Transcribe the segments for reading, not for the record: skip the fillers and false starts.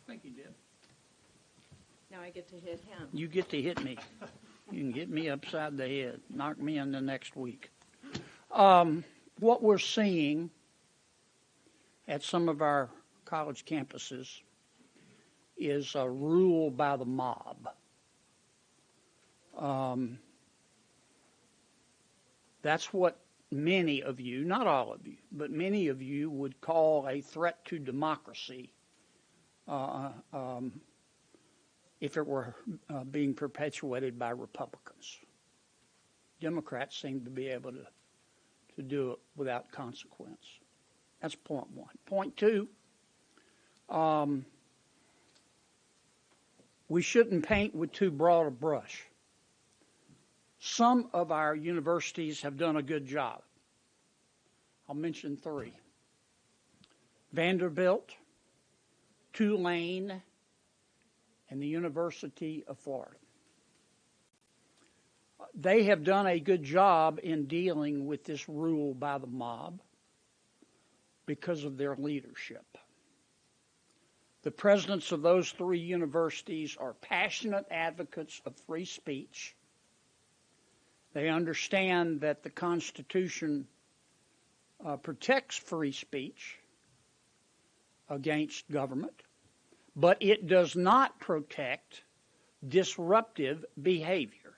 think he did. Now I get to hit him. You get to hit me. You can hit me upside the head. Knock me in the next week. What we're seeing at some of our college campuses is a rule by the mob. That's what many of you, not all of you, but many of you would call a threat to democracy if it were being perpetuated by Republicans. Democrats seem to be able to do it without consequence. That's point one. Point two, we shouldn't paint with too broad a brush. Some of our universities have done a good job. I'll mention three. Vanderbilt, Tulane, and the University of Florida. They have done a good job in dealing with this rule by the mob because of their leadership. The presidents of those three universities are passionate advocates of free speech. They understand that the Constitution protects free speech against government, but it does not protect disruptive behavior.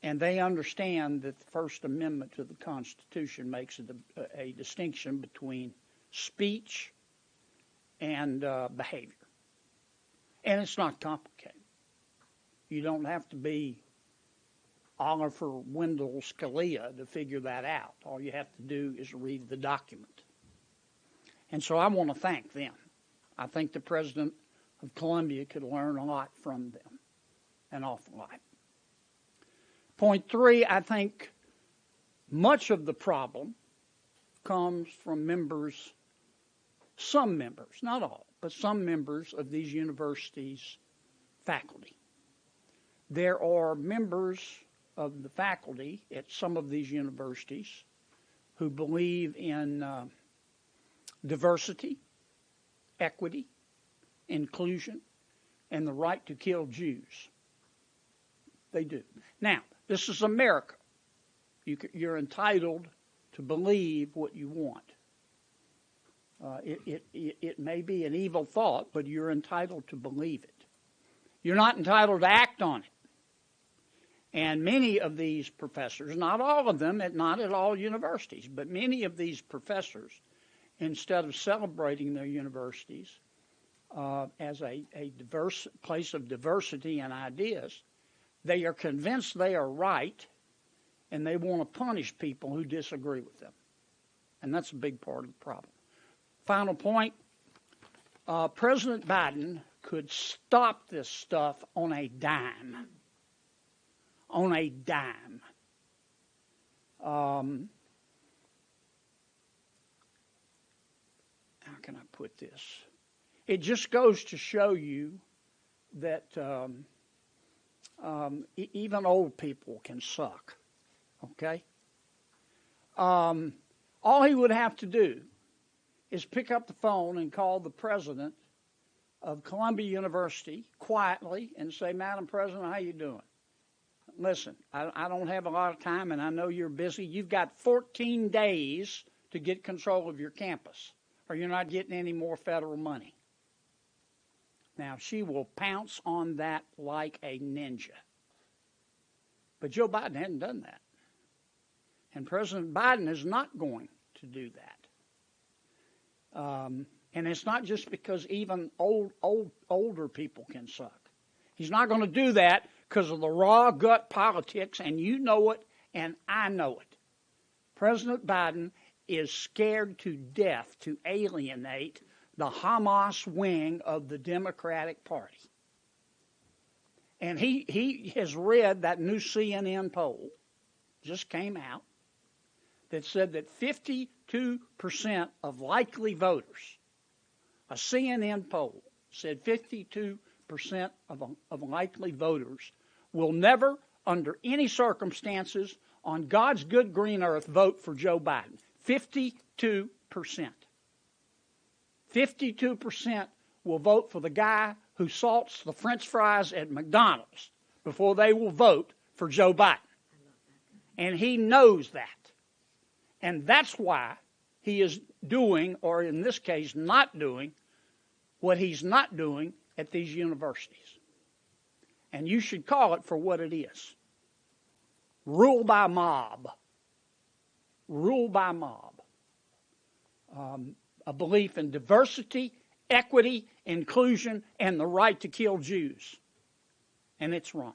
And they understand that the First Amendment to the Constitution makes a distinction between speech and behavior. And it's not complicated. You don't have to be Oliver Wendell Scalia to figure that out. All you have to do is read the document. And so I want to thank them. I think the president of Columbia could learn a lot from them, an awful lot. Point three, I think much of the problem comes from members, some members, not all, but some members of these universities' faculty. There are members of the faculty at some of these universities who believe in diversity, equity, inclusion, and the right to kill Jews. They do. Now, this is America. You're entitled to believe what you want. It may be an evil thought, but you're entitled to believe it. You're not entitled to act on it. And many of these professors, not all of them, not at all universities, but many of these professors, instead of celebrating their universities as a diverse place of diversity and ideas, they are convinced they are right, and they want to punish people who disagree with them. And that's a big part of the problem. Final point, President Biden could stop this stuff on a dime. On a dime. How can I put this? It just goes to show you that even old people can suck, okay? All he would have to do is pick up the phone and call the president of Columbia University quietly and say, Madam President, how you doing? Listen, I don't have a lot of time, and I know you're busy. You've got 14 days to get control of your campus, or you're not getting any more federal money. Now, she will pounce on that like a ninja. But Joe Biden hadn't done that. And President Biden is not going to do that. And it's not just because even older people can suck. He's not going to do that because of the raw gut politics, and you know it, and I know it. President Biden is scared to death to alienate the Hamas wing of the Democratic Party. And he has read that new CNN poll, just came out, that said that 52% of likely voters, a CNN poll said 52% of likely voters will never, under any circumstances, on God's good green earth, vote for Joe Biden. 52%. 52% will vote for the guy who salts the French fries at McDonald's before they will vote for Joe Biden. And he knows that. And that's why he is doing, or in this case, not doing, what he's not doing at these universities. And you should call it for what it is. Rule by mob. Rule by mob. A belief in diversity, equity, inclusion, and the right to kill Jews. And it's wrong.